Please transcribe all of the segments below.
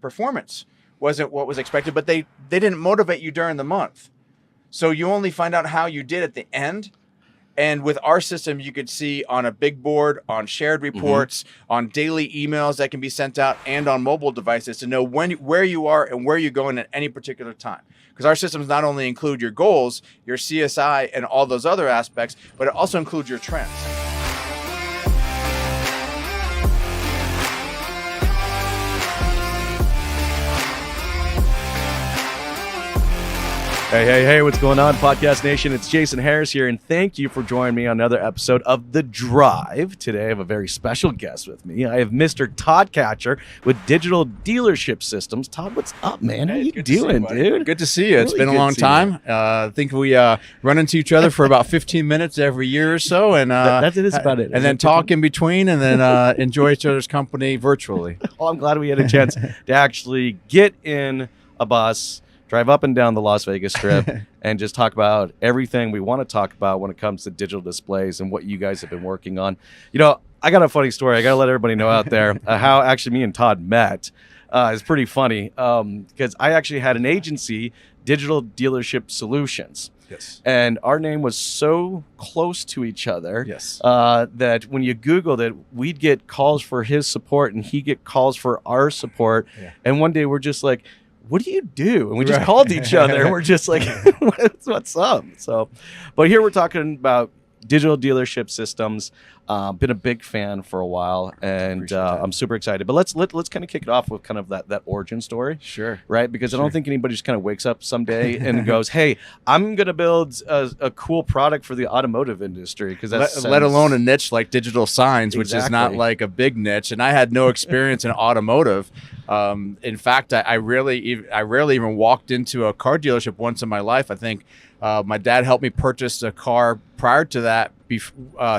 performance wasn't what was expected, but they didn't motivate you during the month. So you only find out how you did at the end. And with our system, you could see on a big board, on shared reports, on daily emails that can be sent out, and on mobile devices to know where you are and where you're going at any particular time. Because our systems not only include your goals, your CSI, and all those other aspects, but it also includes your trends. Hey, what's going on, Podcast Nation? It's Jason Harris here, and thank you for joining me on another episode of The Drive. Today, I have a very special guest with me. I have Mr. Todd Katcher with Digital Dealership Systems. Todd, what's up, man? How you doing, dude? Good to see you. It's been a long time. I think we run into each other for about 15 minutes every year or so, and that is about it. And then talk in between, and then enjoy each other's company virtually. Well, I'm glad we had a chance to actually get in a bus, drive up and down the Las Vegas Strip, and just talk about everything we want to talk about when it comes to digital displays and what you guys have been working on. You know, I got a funny story. I got to let everybody know out there how actually me and Todd met. It's pretty funny because I actually had an agency, Digital Dealership Solutions. Yes. And our name was so close to each other that when you Googled it, we'd get calls for his support and he'd get calls for our support. Yeah. And one day we're just like, what do you do? And we just called each other and we're just like, what's up? So, but here we're talking about digital dealership systems. Been a big fan for a while, and I'm super excited. But let's kind of kick it off with kind of that origin story. Sure. Right? Because I don't think anybody just kind of wakes up someday and goes, hey, I'm going to build a cool product for the automotive industry. Because let alone a niche like digital signs, which is not like a big niche. And I had no experience in automotive. In fact, I rarely even walked into a car dealership once in my life. I think my dad helped me purchase a car prior to that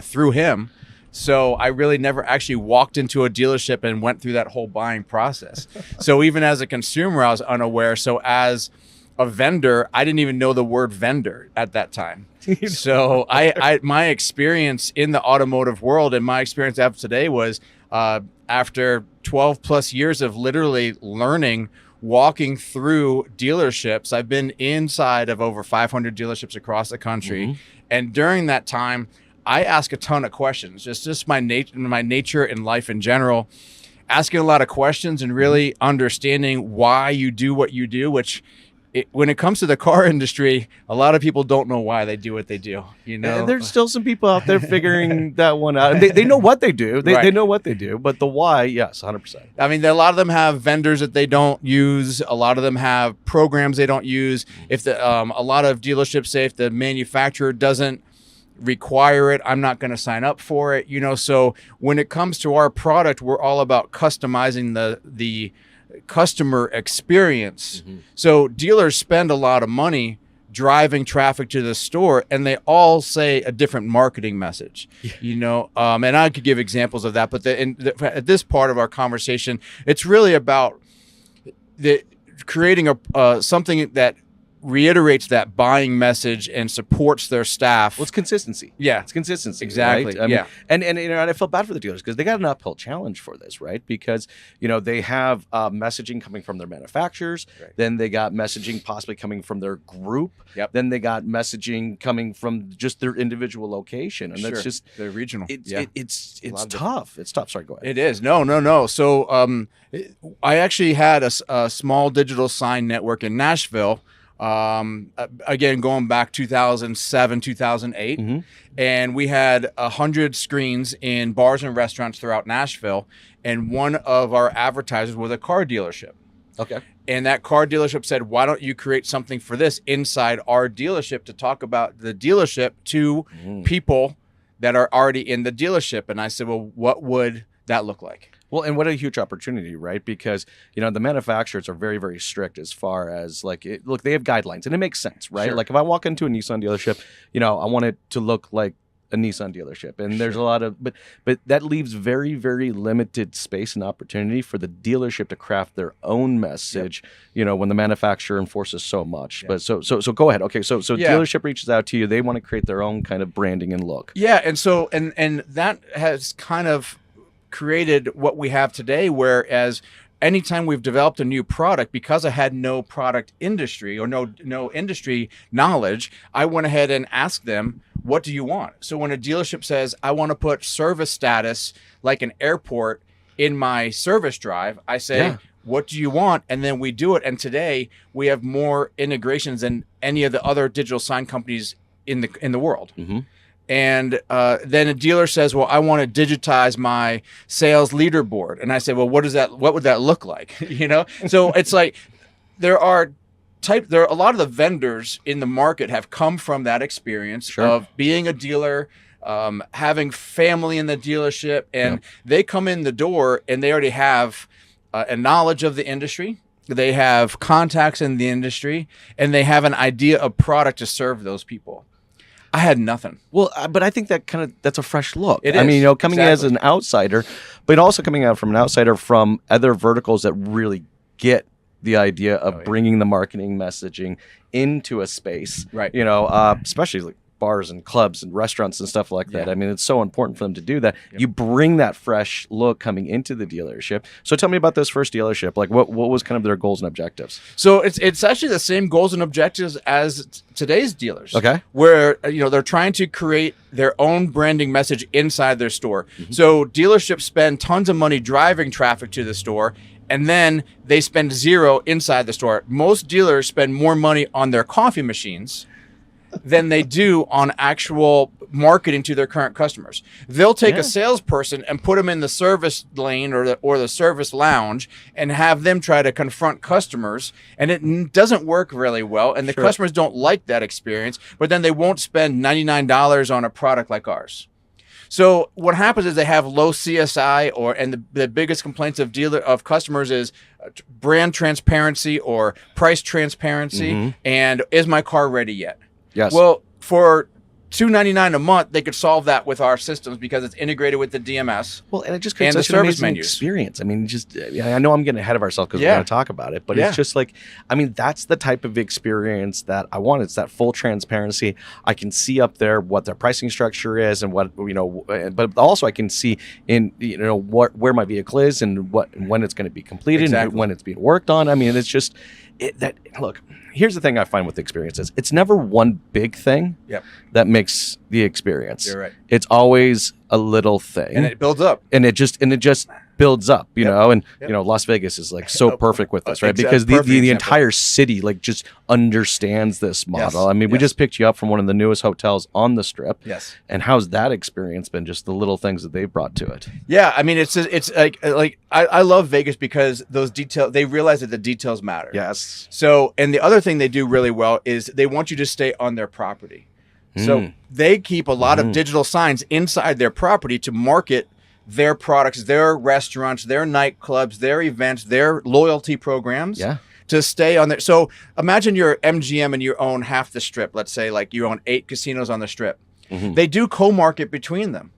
through him. So I really never actually walked into a dealership and went through that whole buying process. So even as a consumer, I was unaware. So as a vendor, I didn't even know the word vendor at that time. So my experience in the automotive world and my experience after today was after 12 plus years of literally learning, walking through dealerships. I've been inside of over 500 dealerships across the country. And during that time, I ask a ton of questions, just my nature in life in general, asking a lot of questions and really understanding why you do what you do, which when it comes to the car industry, a lot of people don't know why they do what they do. You know, and there's still some people out there figuring that one out. They know what they do. They know what they do, but the why, yes, 100%. I mean, a lot of them have vendors that they don't use. A lot of them have programs they don't use. If a lot of dealerships say if the manufacturer doesn't require it, I'm not going to sign up for it. You know, so when it comes to our product, we're all about customizing the customer experience. So dealers spend a lot of money driving traffic to the store, and they all say a different marketing message. You know, and I could give examples of that, but at this part of our conversation, it's really about creating something that reiterates that buying message and supports their staff. Well, it's consistency. Yeah, it's consistency. Exactly. Right? I mean, and you know, I felt bad for the dealers because they got an uphill challenge for this, right? Because you know they have messaging coming from their manufacturers, then they got messaging possibly coming from their group, then they got messaging coming from just their individual location, and that's just the regional. It's tough. It's tough. Sorry, go ahead. It is. No. So I actually had a small digital sign network in Nashville. Again, going back 2007, 2008, and we had 100 screens in bars and restaurants throughout Nashville, and one of our advertisers was a car dealership. Okay. And that car dealership said, why don't you create something for this inside our dealership to talk about the dealership to people that are already in the dealership? And I said, well, what would that look like? Well, and what a huge opportunity, right? Because, you know, the manufacturers are very, very strict as far as like, look, they have guidelines and it makes sense, right? Like if I walk into a Nissan dealership, you know, I want it to look like a Nissan dealership. And there's a lot of, but that leaves very, very limited space and opportunity for the dealership to craft their own message, you know, when the manufacturer enforces so much. But so go ahead. Okay. So dealership reaches out to you. They want to create their own kind of branding and look. Yeah. And so, and that has kind of created what we have today, whereas anytime we've developed a new product, because I had no product industry or no industry knowledge, I went ahead and asked them, what do you want? So when a dealership says, I want to put service status like an airport in my service drive, I say, what do you want? And then we do it. And today we have more integrations than any of the other digital sign companies in the world. And then a dealer says, well, I want to digitize my sales leaderboard. And I say, well, what would that look like? So it's like there are a lot of the vendors in the market have come from that experience of being a dealer, having family in the dealership, and they come in the door and they already have a knowledge of the industry. They have contacts in the industry, and they have an idea of product to serve those people. I had nothing. Well, but I think that's a fresh look. It I is. mean, coming in as an outsider, but also coming out from an outsider from other verticals that really get the idea of bringing the marketing messaging into a space. Right. Especially like bars and clubs and restaurants and stuff like that. I mean, it's so important for them to do that. You bring that fresh look coming into the dealership. So tell me about this first dealership. Like what was kind of their goals and objectives? So it's actually the same goals and objectives as today's dealers. Okay. Where they're trying to create their own branding message inside their store. So dealerships spend tons of money driving traffic to the store, and then they spend zero inside the store. Most dealers spend more money on their coffee machines than they do on actual marketing to their current customers. They'll take a salesperson and put them in the service lane or the service lounge and have them try to confront customers, and it doesn't work really well, and the customers don't like that experience, but then they won't spend $99 on a product like ours. So what happens is they have low CSI, and the biggest complaints of customers is brand transparency or price transparency, and is my car ready yet? Yes. Well, for $299 a month, they could solve that with our systems because it's integrated with the DMS. Well, and it just creates and such the an service amazing menus. experience. I mean, I know I'm getting ahead of ourselves because we're going to talk about it, but it's just like, I mean, that's the type of experience that I want. It's that full transparency. I can see up there what their pricing structure is and what, but also I can see in, where my vehicle is and when it's going to be completed and when it's being worked on. I mean, it's just look, here's the thing I find with experiences. It's never one big thing that makes the experience. You're right. It's always a little thing. And it builds up. And it just builds up, and Las Vegas is like so perfect with this, right? Because the entire city like just understands this model. I mean, we just picked you up from one of the newest hotels on the Strip. Yes. And how's that experience been? Just the little things that they've brought to it. Yeah, I mean, it's like I love Vegas because those details, they realize that the details matter. Yes. So, and the other thing they do really well is they want you to stay on their property. So they keep a lot of digital signs inside their property to market their products, their restaurants, their nightclubs, their events, their loyalty programs to stay on there. So imagine you're MGM and you own half the Strip. Let's say like you own 8 casinos on the Strip. They do co-market between them.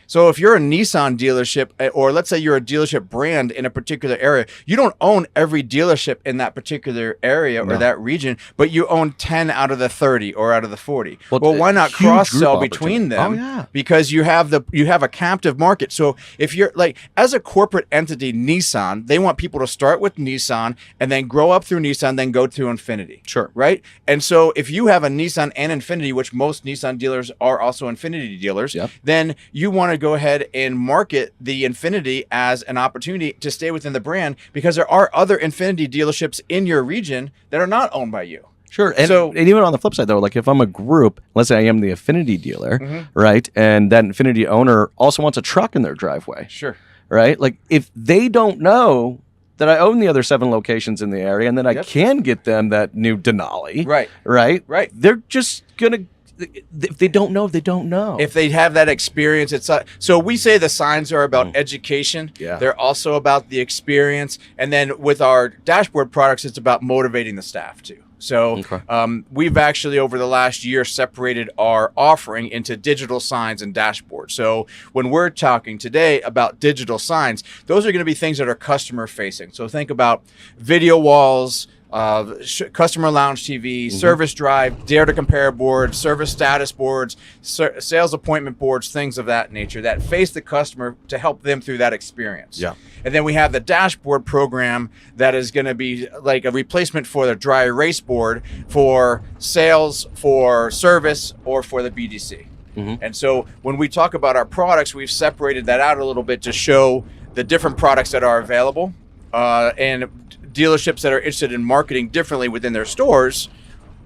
So if you're a Nissan dealership, or let's say you're a dealership brand in a particular area, you don't own every dealership in that particular area or that region, but you own 10 out of the 30 or out of the 40. Well, why not cross-sell between them? Because you have a captive market. So if you're like, as a corporate entity, Nissan, they want people to start with Nissan and then grow up through Nissan, then go through Infiniti. Sure. Right? And so if you have a Nissan and Infiniti, which most Nissan dealers are also Infiniti dealers, then you want to go ahead and market the Infiniti as an opportunity to stay within the brand, because there are other Infiniti dealerships in your region that are not owned by you. Sure. And, and even on the flip side, though, like if I'm a group, let's say I am the Infiniti dealer, right? And that Infiniti owner also wants a truck in their driveway. Sure. Right? Like if they don't know that I own the other 7 locations in the area and then I can get them that new Denali. Right. They're just going to, if they don't know, they don't know. If they have that experience, it's so we say the signs are about education. They're also about the experience. And then with our dashboard products, it's about motivating the staff too. So we've actually over the last year separated our offering into digital signs and dashboards. So when we're talking today about digital signs, those are going to be things that are customer facing. So think about video walls, customer lounge TV, service drive, dare to compare boards, service status boards, sales appointment boards, things of that nature that face the customer to help them through that experience. Yeah. And then we have the dashboard program that is going to be like a replacement for the dry erase board for sales, for service, or for the BDC. And so when we talk about our products, we've separated that out a little bit to show the different products that are available and dealerships that are interested in marketing differently within their stores,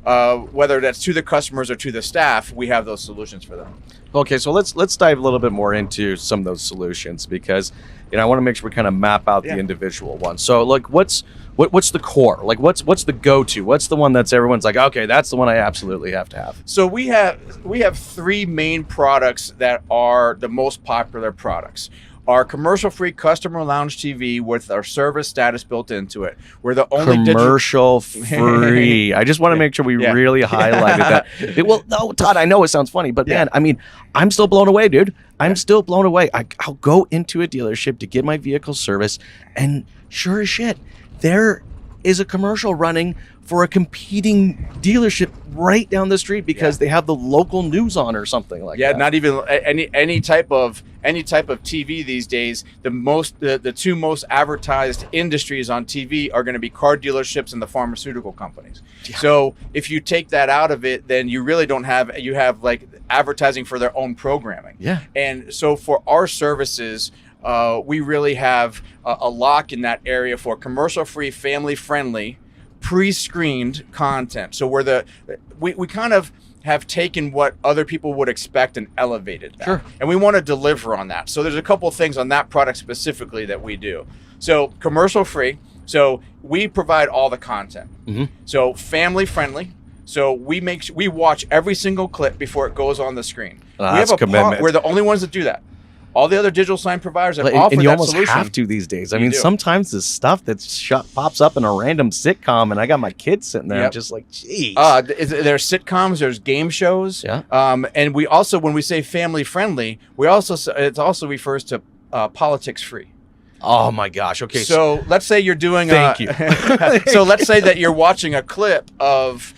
whether that's to the customers or to the staff, we have those solutions for them. Okay, so let's dive a little bit more into some of those solutions, because I want to make sure we kind of map out the individual ones. So like what's the core? Like what's the go-to? What's the one that's everyone's like, okay, that's the one I absolutely have to have? So we have three main products that are the most popular products. Our commercial-free customer lounge TV with our service status built into it. We're the only commercial-free. I just want to make sure we really highlighted that. Well, no, Todd, I know it sounds funny, but man, I mean, I'm still blown away, dude. I'm still blown away. I'll go into a dealership to get my vehicle serviced, and sure as shit, there is a commercial running for a competing dealership right down the street because they have the local news on or something like that. Yeah, not even any type of TV these days. The two most advertised industries on TV are going to be car dealerships and the pharmaceutical companies. Yeah. So if you take that out of it, then you really don't have, you have like advertising for their own programming. Yeah. And so for our services, we really have a lock in that area for commercial-free, family-friendly, pre-screened content. So we kind of have taken what other people would expect and elevated that. Sure. And we want to deliver on that. So there's a couple of things on that product specifically that we do. So commercial-free. So we provide all the content. So family-friendly. So we watch every single clip before it goes on the screen. That's a commitment. We're the only ones that do that. All the other digital sign providers have offered that solution. And you almost have to these days. I mean, sometimes the stuff that pops up in a random sitcom, and I got my kids sitting there, I'm just like, geez. There's sitcoms, there's game shows. Yeah. And we also, when we say family friendly, it also refers to politics free. Oh my gosh. Okay. So let's say you're doing Thank you. So let's say that you're watching a clip of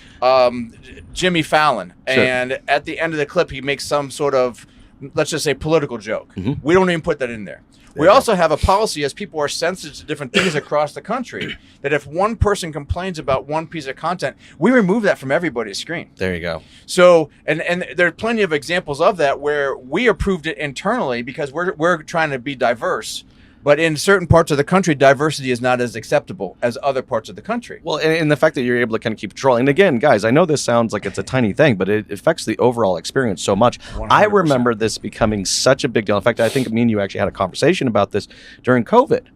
Jimmy Fallon, and at the end of the clip, he makes some sort of, let's just say, political joke. We don't even put that in there. We also have a policy, as people are sensitive to different things across the country, that if one person complains about one piece of content, we remove that from everybody's screen. There you go. So, and there are plenty of examples of that where we approved it internally because we're trying to be diverse. But in certain parts of the country, diversity is not as acceptable as other parts of the country. Well, and the fact that you're able to kind of keep control. And again, guys, I know this sounds like it's a tiny thing, but it affects the overall experience so much. 100%. I remember this becoming such a big deal. In fact, I think me and you actually had a conversation about this during COVID.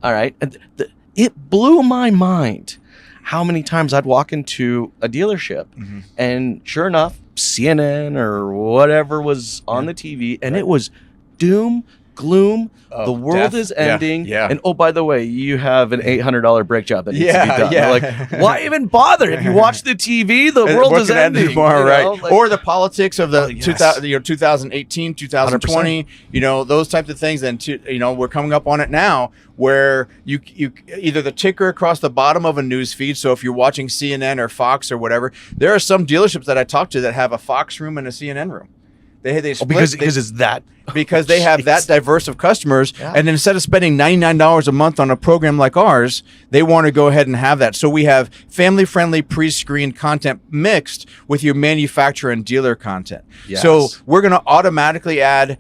All right. And it blew my mind how many times I'd walk into a dealership and sure enough, CNN or whatever was on the TV, and it was doom, gloom, the world is ending, and oh, by the way, you have an $800 brake job that needs to be done. Like, why even bother? If you watch the TV, the world is ending. Tomorrow, right? Like, or the politics of the 2018, 2020, 100%. Those types of things. And we're coming up on it now, where you either the ticker across the bottom of a news feed. So if you're watching CNN or Fox or whatever, there are some dealerships that I talk to that have a Fox room and a CNN room. They split, because it's that because they have that diverse of customers, and instead of spending $99 a month on a program like ours, they want to go ahead and have that. So we have family-friendly pre-screened content mixed with your manufacturer and dealer content. Yes. So we're going to automatically add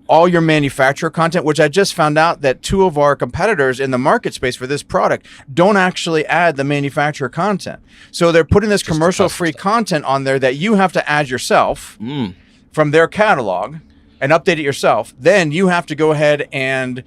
all your manufacturer content, which I just found out that two of our competitors in the market space for this product don't actually add the manufacturer content. So they're putting this commercial-free content on there that you have to add yourself from their catalog and update it yourself. Then you have to go ahead and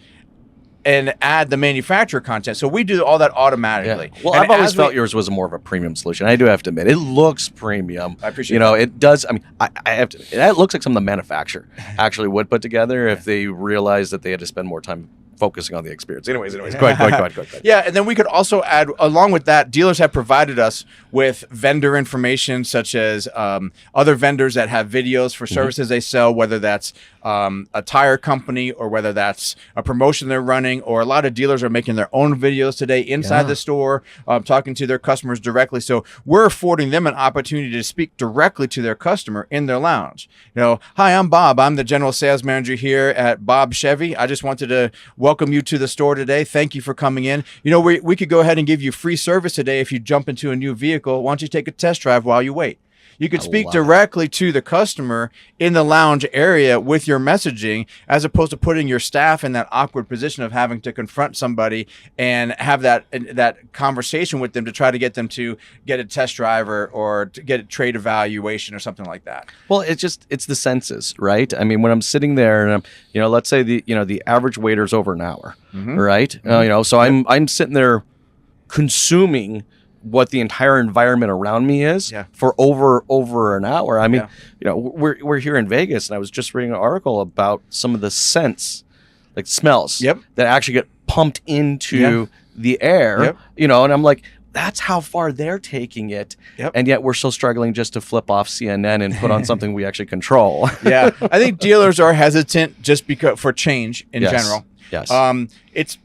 add the manufacturer content. So we do all that automatically. Yeah. Well, I've always felt yours was more of a premium solution. I do have to admit, it looks premium. I appreciate that. It does. I mean, I have to. It looks like something the manufacturer actually would put together if they realized that they had to spend more time focusing on the experience. Anyways, go ahead. Yeah, and then we could also add, along with that, dealers have provided us with vendor information, such as other vendors that have videos for services they sell, whether that's a tire company or whether that's a promotion they're running, or a lot of dealers are making their own videos today inside the store, talking to their customers directly. So we're affording them an opportunity to speak directly to their customer in their lounge. Hi, I'm Bob. I'm the general sales manager here at Bob Chevy. I just wanted to welcome you to the store today. Thank you for coming in. We could go ahead and give you free service today if you jump into a new vehicle. Why don't you take a test drive while you wait? You could speak directly to the customer in the lounge area with your messaging, as opposed to putting your staff in that awkward position of having to confront somebody and have that conversation with them to try to get them to get a test drive or to get a trade evaluation or something like that. Well, it's the senses, right? I mean, when I'm sitting there and let's say the average waiter's over an hour, right? So I'm sitting there consuming what the entire environment around me is for over an hour. I mean, we're here in Vegas, and I was just reading an article about some of the scents, like smells, that actually get pumped into the air. And I'm like, that's how far they're taking it, and yet we're still struggling just to flip off CNN and put on something we actually control. I think dealers are hesitant just because for change in general. It's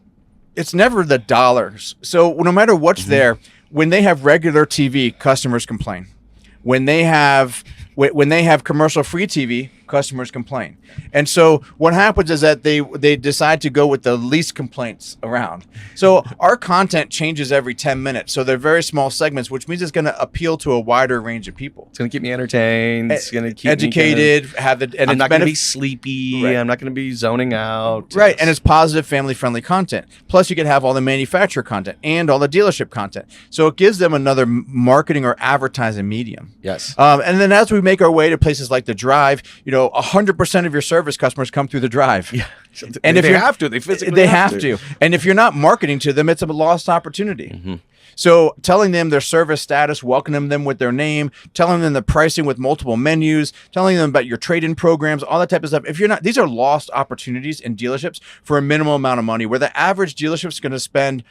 never the dollars. So no matter what's there. When they have regular TV, customers complain. When they have commercial-free TV, customers complain. And so what happens is that they decide to go with the least complaints around. So our content changes every 10 minutes. So they're very small segments, which means it's going to appeal to a wider range of people. It's going to keep me entertained. It's going to keep educated. I'm not going to be sleepy. Right. I'm not going to be zoning out. Right. And it's positive, family-friendly content. Plus, you can have all the manufacturer content and all the dealership content. So it gives them another marketing or advertising medium. Yes. And then as we make our way to places like the Drive, 100% of your service customers come through the Drive. Yeah. And if they have to, they physically have to. And if you're not marketing to them, it's a lost opportunity. Mm-hmm. So telling them their service status, welcoming them with their name, telling them the pricing with multiple menus, telling them about your trade-in programs, all that type of stuff. If you're not, these are lost opportunities in dealerships for a minimal amount of money, where the average dealership is going to spend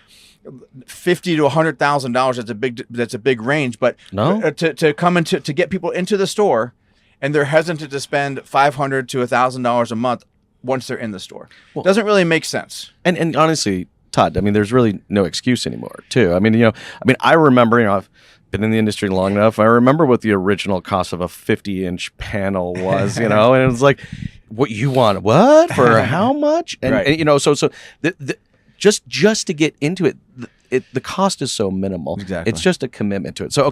$50,000 to $100,000. That's a big range, but to come into to get people into the store, and they're hesitant to spend $500 to $1,000 a month once they're in the store. Well, doesn't really make sense. And honestly, Todd, I mean, there's really no excuse anymore, too. I mean, I remember, I've been in the industry long enough. I remember what the original cost of a 50-inch panel was, and it was like, what you want? What for? How much? And, right. and so just to get into it. The cost is so minimal. Exactly. It's just a commitment to it. So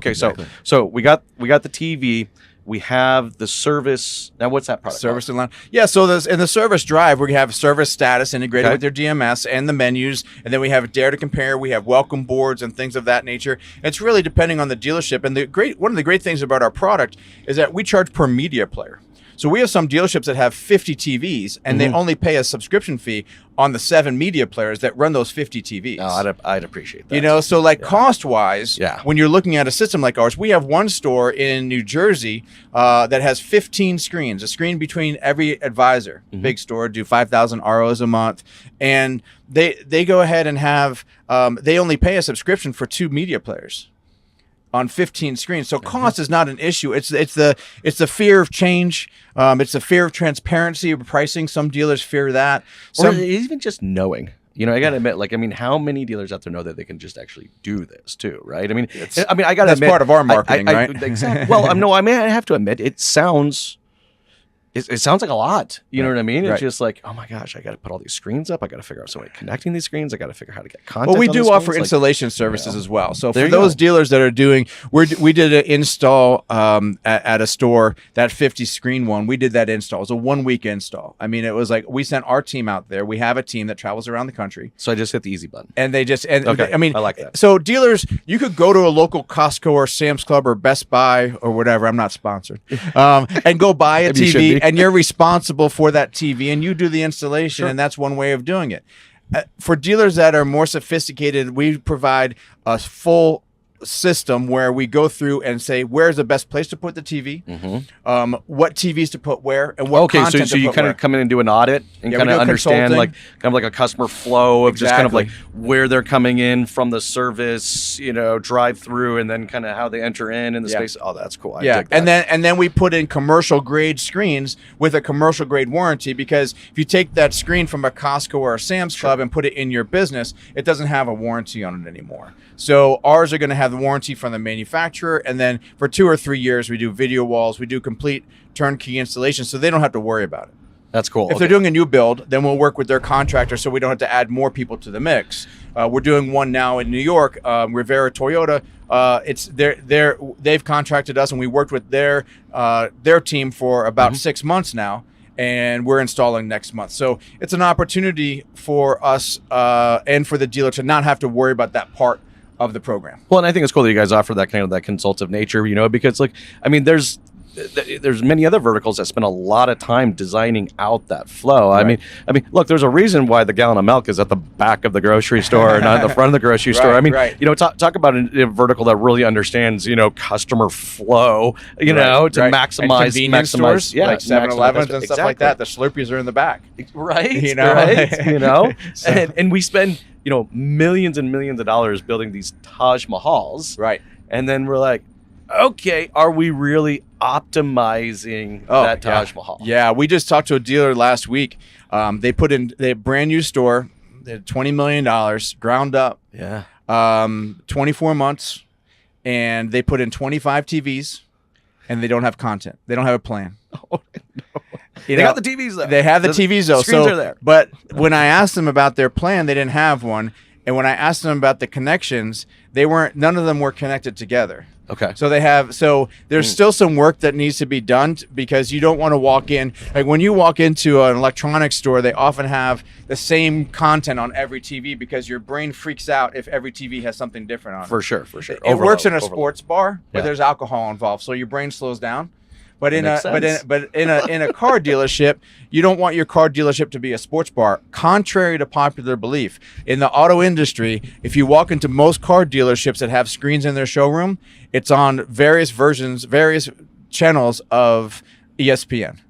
so we got the TV. We have the service. Now, what's that product? Service and line. Yeah, so in the service Drive, we have service status integrated with their DMS and the menus, and then we have Dare to Compare. We have welcome boards and things of that nature. It's really depending on the dealership. And one of the great things about our product is that we charge per media player. So we have some dealerships that have 50 TVs, and they only pay a subscription fee on the 7 media players that run those 50 TVs. Oh, I'd appreciate that. So cost-wise, when you're looking at a system like ours, we have one store in New Jersey that has 15 screens, a screen between every advisor. Big store, do 5,000 ROs a month, and they go ahead and have they only pay a subscription for 2 media players on 15 screens. So cost is not an issue. It's the fear of change. It's the fear of transparency of pricing. Some dealers fear that. Or even just knowing. I got to admit, how many dealers out there know that they can just actually do this too, right? I got to admit, that's part of our marketing, right? Exactly. Well, I have to admit, it sounds like a lot. You know what I mean? Right. It's just like, oh my gosh, I got to put all these screens up. I got to figure out some way of connecting these screens. I got to figure out how to get content. Well, we do offer installation services as well. So for those dealers that are doing, we did an install at a store, that 50 screen one. We did that install. It was a 1-week install. It was like we sent our team out there. We have a team that travels around the country. So I just hit the easy button. And they just, I like that. So dealers, you could go to a local Costco or Sam's Club or Best Buy or whatever. I'm not sponsored. And go buy a TV. And you're responsible for that TV, and you do the installation, and that's one way of doing it. For dealers that are more sophisticated, we provide a full system where we go through and say where's the best place to put the TV, what TVs to put where, and what content so to you put kind where. of come in and do an audit and kind of understand like kind of like a customer flow of just kind of like where they're coming in from the service, drive through, and then kind of how they enter in the space. Oh, that's cool. I dig that. And then we put in commercial grade screens with a commercial grade warranty, because if you take that screen from a Costco or a Sam's Club and put it in your business, it doesn't have a warranty on it anymore. So ours are going to have the warranty from the manufacturer, and then for 2 or 3 years we do video walls, we do complete turnkey installation, so they don't have to worry about it. That's cool. If they're doing a new build, then we'll work with their contractor so we don't have to add more people to the mix. We're doing one now in New York, Rivera Toyota. They've contracted us, and we worked with their team for about 6 months now, and we're installing next month. So it's an opportunity for us and for the dealer to not have to worry about that part of the program. Well, and I think it's cool that you guys offer that kind of that consultative nature, because there's many other verticals that spend a lot of time designing out that flow. Right. I mean, look, there's a reason why the gallon of milk is at the back of the grocery store, not at the front of the grocery store. I mean, talk about a vertical that really understands, customer flow, to maximize stores, like 7-Elevens and stuff like that. The Slurpees are in the back, right? And we spend millions and millions of dollars building these Taj Mahals, right? And then we're like, okay, are we really optimizing that Taj Mahal? Yeah, we just talked to a dealer last week. They put in a brand new store, they had $20 million, ground up. Yeah. 24 months, and they put in 25 TVs, and they don't have content. They don't have a plan. Oh, no. They got the TVs though. They have the TVs though. Screens are there. But when I asked them about their plan, they didn't have one. And when I asked them about the connections, none of them were connected together. Okay. So there's still some work that needs to be done, because you don't want to walk in, like when you walk into an electronics store, they often have the same content on every TV, because your brain freaks out if every TV has something different on it. For sure. It works in a sports bar, but there's alcohol involved, so your brain slows down. But in a car dealership, you don't want your car dealership to be a sports bar. Contrary to popular belief, in the auto industry, if you walk into most car dealerships that have screens in their showroom, it's on various channels of ESPN.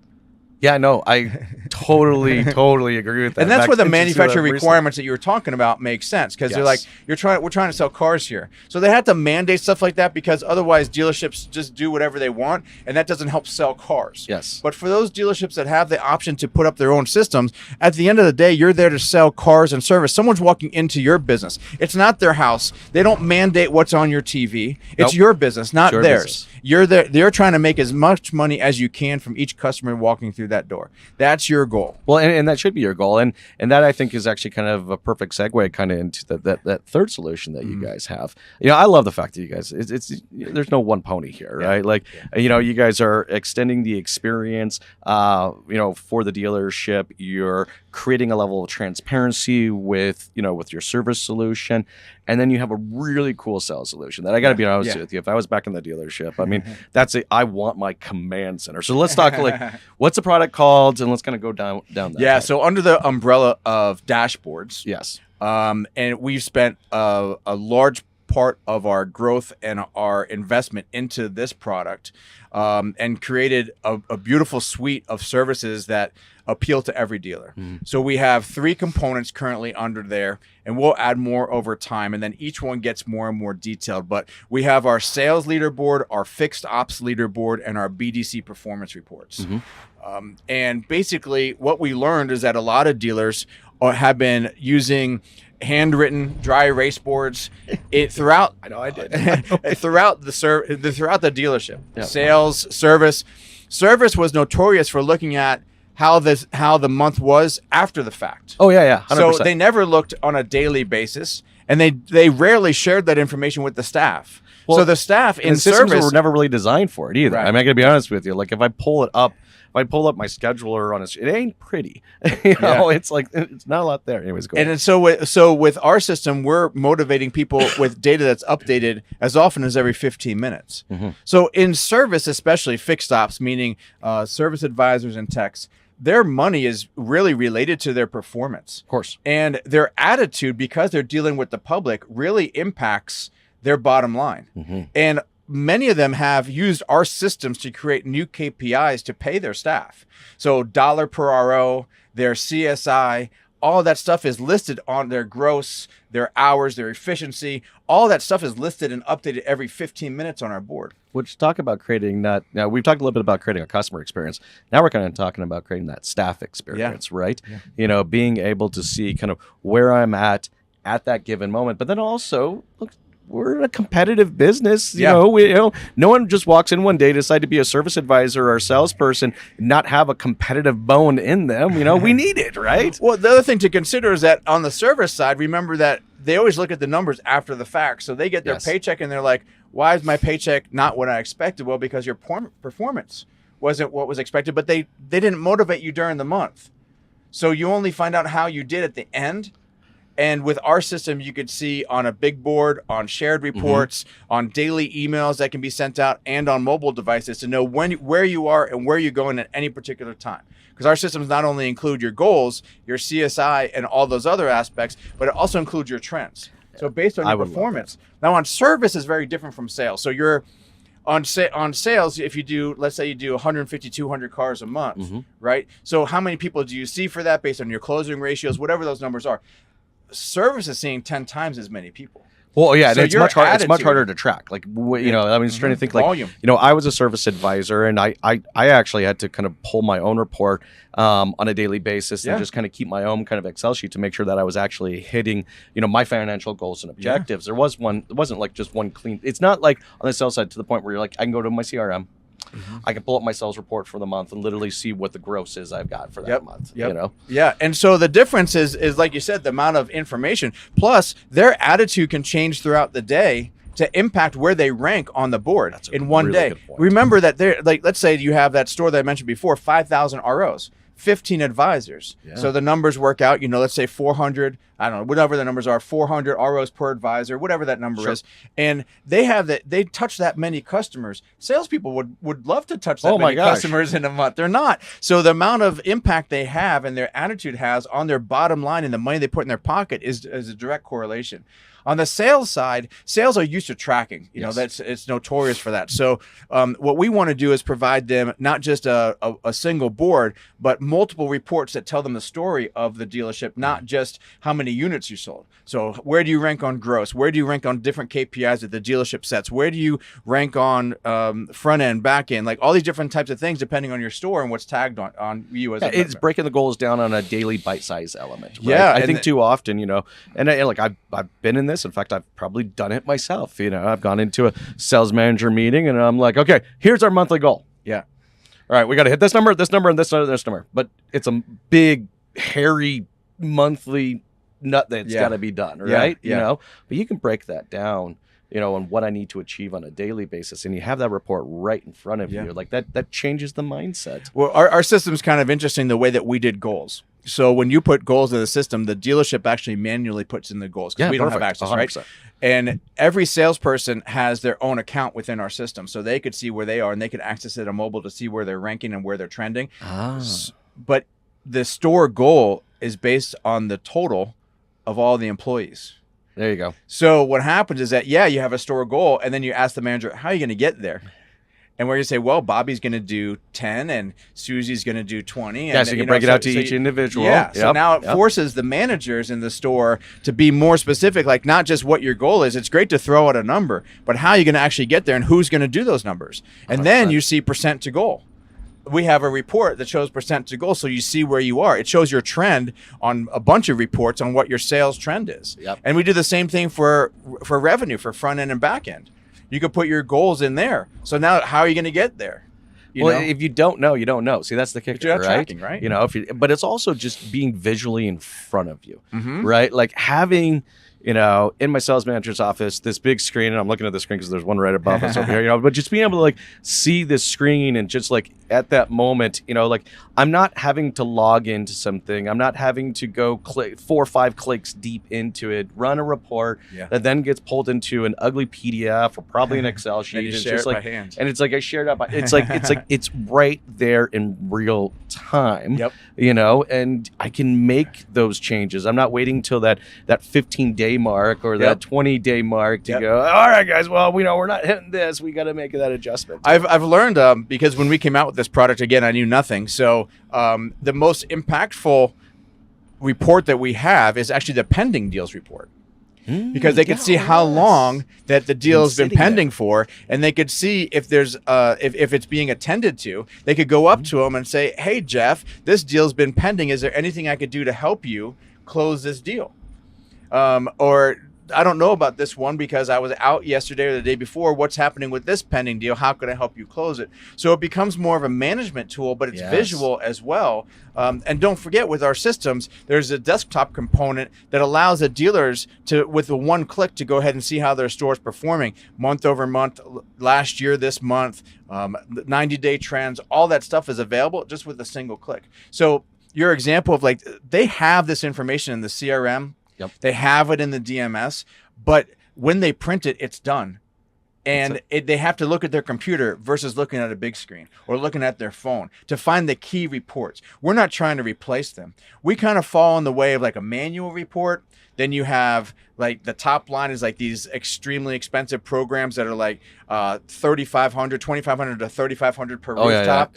Yeah, no, I totally agree with that. And that's where the manufacturer requirements that you were talking about make sense, because they're like, we're trying to sell cars here. So they have to mandate stuff like that, because otherwise dealerships just do whatever they want, and that doesn't help sell cars. Yes. But for those dealerships that have the option to put up their own systems, at the end of the day, you're there to sell cars and service. Someone's walking into your business. It's not their house. They don't mandate what's on your TV. It's your business, not theirs. Business. You're there. They're trying to make as much money as you can from each customer walking through that door. That's your goal. Well, and that should be your goal, and that I think is actually kind of a perfect segue kind of into that third solution that you guys have. I love the fact that you guys it's there's no one pony here, right? Like you guys are extending the experience for the dealership. You're creating a level of transparency with your service solution, and then you have a really cool sales solution that I got to be honest with you. If I was back in the dealership, I mean, I want my command center. So let's talk like what's the product called, and let's kind of go down that. Yeah. So under the umbrella of dashboards. Yes. And we've spent a large part of our growth and our investment into this product, and created a beautiful suite of services that appeal to every dealer. So we have 3 components currently under there, and we'll add more over time, and then each one gets more and more detailed. But we have our sales leaderboard, our fixed ops leaderboard, and our BDC performance reports. And basically what we learned is that a lot of dealers have been using handwritten dry erase boards throughout. I know I did. throughout the dealership. Yeah. Sales, service was notorious for looking at how the month was after the fact. Oh yeah, 100%. So they never looked on a daily basis, and they rarely shared that information with the staff. Well, so the staff in service were never really designed for it either. Right. I mean, I gotta be honest with you. Like if I pull up my scheduler on it ain't pretty. It's like it's not a lot there. Anyways, go ahead. And so with our system, we're motivating people with data that's updated as often as every 15 minutes. So in service, especially fixed ops, meaning service advisors and techs, their money is really related to their performance. Of course. And their attitude, because they're dealing with the public, really impacts their bottom line. And many of them have used our systems to create new KPIs to pay their staff. So dollar per RO, their CSI, all that stuff is listed on their gross, their hours, their efficiency. All that stuff is listed and updated every 15 minutes on our board. Which talk about creating that. Now we've talked a little bit about creating a customer experience. Now we're kind of talking about creating that staff experience, right? Yeah. Being able to see kind of where I'm at that given moment, but then also look, we're in a competitive business. No one just walks in one day, decide to be a service advisor or a salesperson, not have a competitive bone in them. We need it, right? Well, the other thing to consider is that on the service side, remember that they always look at the numbers after the fact. So they get their paycheck and they're like, why is my paycheck not what I expected? Well, because your performance wasn't what was expected, but they didn't motivate you during the month. So you only find out how you did at the end. And with our system, you could see on a big board, on shared reports, on daily emails that can be sent out, and on mobile devices to know where you are and where you're going at any particular time. Because our systems not only include your goals, your CSI, and all those other aspects, but it also includes your trends. So based on your performance. Now on service is very different from sales. So you're on sales, if you do, let's say you do 150, 200 cars a month, right? So how many people do you see for that based on your closing ratios, whatever those numbers are? Service is seeing 10 times as many people. Well, yeah, so it's much harder to track. Like, I was trying to think, like, volume. I was a service advisor, and I actually had to kind of pull my own report on a daily basis and just kind of keep my own kind of Excel sheet to make sure that I was actually hitting, my financial goals and objectives. There was one. It wasn't like just one clean. It's not like on the sales side to the point where you're like, I can go to my CRM. I can pull up my sales report for the month and literally see what the gross is I've got for that month. Yeah. And so the difference is like you said, the amount of information, plus their attitude can change throughout the day to impact where they rank on the board in one day. Remember that they're like, let's say you have that store that I mentioned before, 5,000 ROs. 15 advisors. So the numbers work out, let's say 400, I don't know, whatever the numbers are, 400 ROs per advisor, whatever that number is. And they touch that many customers. Salespeople would love to touch that many customers in a month. They're not. So the amount of impact they have and their attitude has on their bottom line and the money they put in their pocket is a direct correlation. On the sales side, sales are used to tracking. It's notorious for that. So what we want to do is provide them not just a single board, but multiple reports that tell them the story of the dealership, not just how many units you sold. So where do you rank on gross? Where do you rank on different KPIs that the dealership sets? Where do you rank on front end, back end? Like all these different types of things depending on your store and what's tagged on you as a member. It's breaking the goals down on a daily bite-size element. Right? Yeah. I think too often, and I've been in this. In fact, I've probably done it myself. I've gone into a sales manager meeting and I'm like, okay, here's our monthly goal. Yeah. All right, we got to hit this number, and this number. But it's a big, hairy monthly nut that's got to be done, right? Yeah. But you can break that down, on what I need to achieve on a daily basis, and you have that report right in front of you. Like that changes the mindset. Well, our system's kind of interesting the way that we did goals. So when you put goals in the system, the dealership actually manually puts in the goals because we don't have access, 100%. Right? And every salesperson has their own account within our system. So they could see where they are and they could access it on mobile to see where they're ranking and where they're trending. But the store goal is based on the total of all the employees. There you go. So what happens is that, you have a store goal and then you ask the manager, how are you going to get there? And where you say, well, Bobby's going to do 10 and Susie's going to do 20. And, so you can break it out to each individual. Yeah. So now it forces the managers in the store to be more specific, like not just what your goal is. It's great to throw out a number, but how are you going to actually get there and who's going to do those numbers? And 100%. Then you see percent to goal. We have a report that shows percent to goal, so you see where you are. It shows your trend on a bunch of reports on what your sales trend is. And we do the same thing for revenue, for front end and back end. You could put your goals in there. So now, how are you going to get there? If you don't know, you don't know. See, that's the kicker, you're not right? Tracking, right? But it's also just being visually in front of you, right? Like having, in my sales manager's office, this big screen, and I'm looking at the screen because there's one right above us over here, but just being able to like see this screen and just like at that moment, like I'm not having to log into something. I'm not having to go click 4 or 5 clicks deep into it, run a report that then gets pulled into an ugly PDF or probably an Excel sheet. And you share it by hand. And it's like I shared up. It's like it's right there in real time. And I can make those changes. I'm not waiting till that 15-day day mark or that 20-day mark to go, all right, guys, well, we're not hitting this. We got to make that adjustment. I've learned because when we came out with this product, again, I knew nothing. So the most impactful report that we have is actually the pending deals report. Because they could see how long that the deal has been pending for, and they could see if there's if it's being attended to. They could go up to them and say, "Hey, Jeff, this deal's been pending. Is there anything I could do to help you close this deal?" Or I don't know about this one because I was out yesterday or the day before. What's happening with this pending deal? How can I help you close it? So it becomes more of a management tool, but it's visual as well. And don't forget, with our systems, there's a desktop component that allows the dealers to, with a one click, to go ahead and see how their store is performing month over month, last year, this month, 90-day trends. All that stuff is available just with a single click. So your example of like, they have this information in the CRM. Yep. They have it in the DMS, but when they print it, it's done. And they have to look at their computer versus looking at a big screen or looking at their phone to find the key reports. We're not trying to replace them. We kind of fall in the way of like a manual report. Then you have like the top line is like these extremely expensive programs that are like $2,500 to $3,500 per rooftop.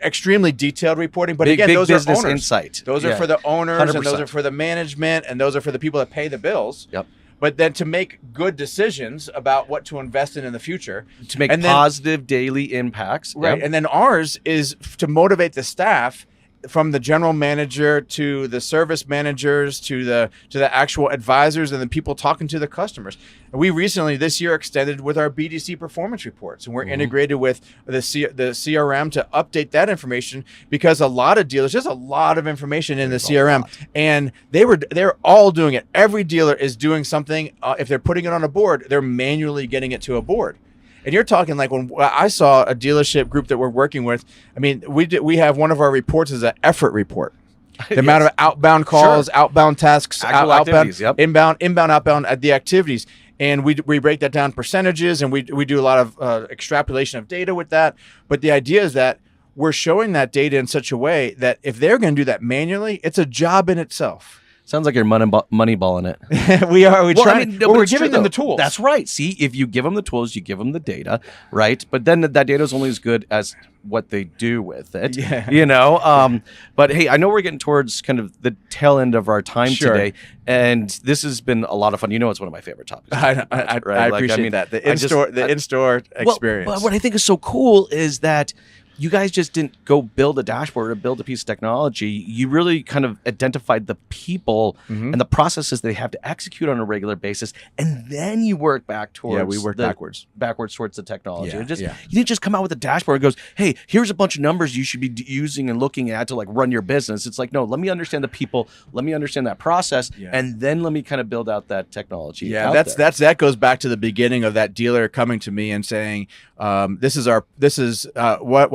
Extremely detailed reporting, but again, those are owners. Insight. Those are for the owners, 100%. And those are for the management, and those are for the people that pay the bills. Yep. But then to make good decisions about what to invest in the future, to make positive daily impacts, right? And then ours is to motivate the staff, from the general manager to the service managers to the actual advisors and the people talking to the customers. And we recently this year extended with our BDC performance reports, and we're integrated with the CRM to update that information, because a lot of dealers, there's a lot of information in the CRM, and they're all doing it. Every dealer is doing something. If they're putting it on a board, they're manually getting it to a board. And you're talking like when I saw a dealership group that we're working with, I mean, we have one of our reports is an effort report. The amount of outbound calls, outbound tasks, inbound, outbound at the activities. And we break that down percentages, and we do a lot of extrapolation of data with that. But the idea is that we're showing that data in such a way that if they're going to do that manually, it's a job in itself. Sounds like you're moneyballing it. We are. We're giving them the tools. That's right. See, if you give them the tools, you give them the data, right? But then that data is only as good as what they do with it. Yeah. But hey, I know we're getting towards kind of the tail end of our time today, and this has been a lot of fun. It's one of my favorite topics. I appreciate that. The in-store experience. But what I think is so cool is that you guys just didn't go build a dashboard or build a piece of technology. You really kind of identified the people and the processes they have to execute on a regular basis, and then you work back towards. We work backwards towards the technology. You didn't just come out with a dashboard and goes, "Hey, here's a bunch of numbers you should be using and looking at to like run your business." It's like, no, let me understand the people, let me understand that process, and then let me kind of build out that technology. Yeah, that goes back to the beginning of that dealer coming to me and saying, why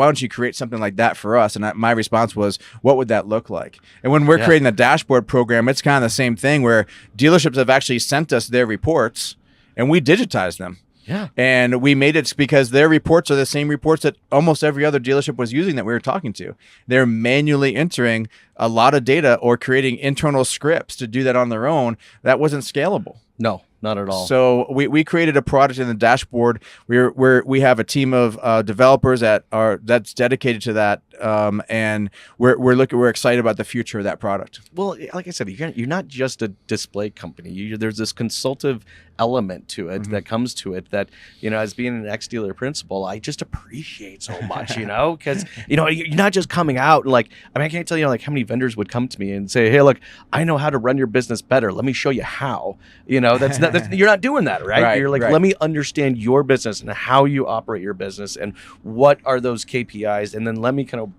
don't you create something like that for us? And my response was, what would that look like? And when we're creating the dashboard program, it's kind of the same thing, where dealerships have actually sent us their reports and we digitize them. Yeah. And we made it because their reports are the same reports that almost every other dealership was using that we were talking to. They're manually entering a lot of data or creating internal scripts to do that on their own. That wasn't scalable. No, not at all. So we created a product in the dashboard. We have a team of developers that's dedicated to that, and we're excited about the future of that product. Well, like I said, you're not just a display company. There's this consultative element to it that comes to it that, as being an ex-dealer principal, I just appreciate so much, because you're not just coming out and I can't tell you how many vendors would come to me and say, "Hey, look, I know how to run your business better. Let me show you how." You're not doing that, right? You're like, let me understand your business and how you operate your business and what are those KPIs, and then let me kind of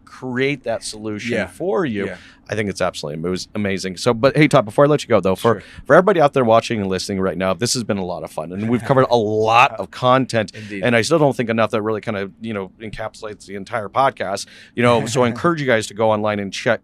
create that solution for you. I think it's absolutely amazing. So, but hey, Todd, before I let you go though, for everybody out there watching and listening right now, this has been a lot of fun, and we've covered a lot of content. Indeed. And I still don't think enough that really kind of encapsulates the entire podcast. So I encourage you guys to go online and check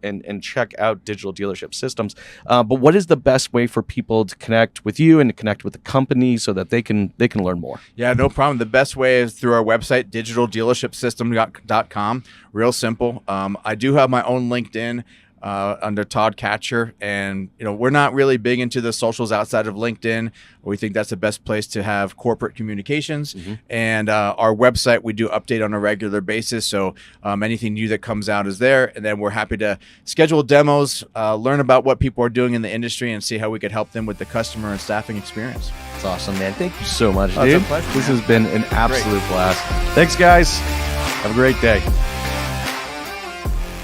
out Digital Dealership Systems. But what is the best way for people to connect with you and to connect with the company so that they can learn more? Yeah, no problem. The best way is through our website, digitaldealershipsystem.com. Real simple. I do have my own LinkedIn. under Todd Katcher. And, we're not really big into the socials outside of LinkedIn. We think that's the best place to have corporate communications. And our website, we do update on a regular basis. So anything new that comes out is there. And then we're happy to schedule demos, learn about what people are doing in the industry, and see how we could help them with the customer and staffing experience. That's awesome, man. Thank you so much, Oh, dude. it's a pleasure, This man. has been an absolute blast. Thanks, guys. Have a great day.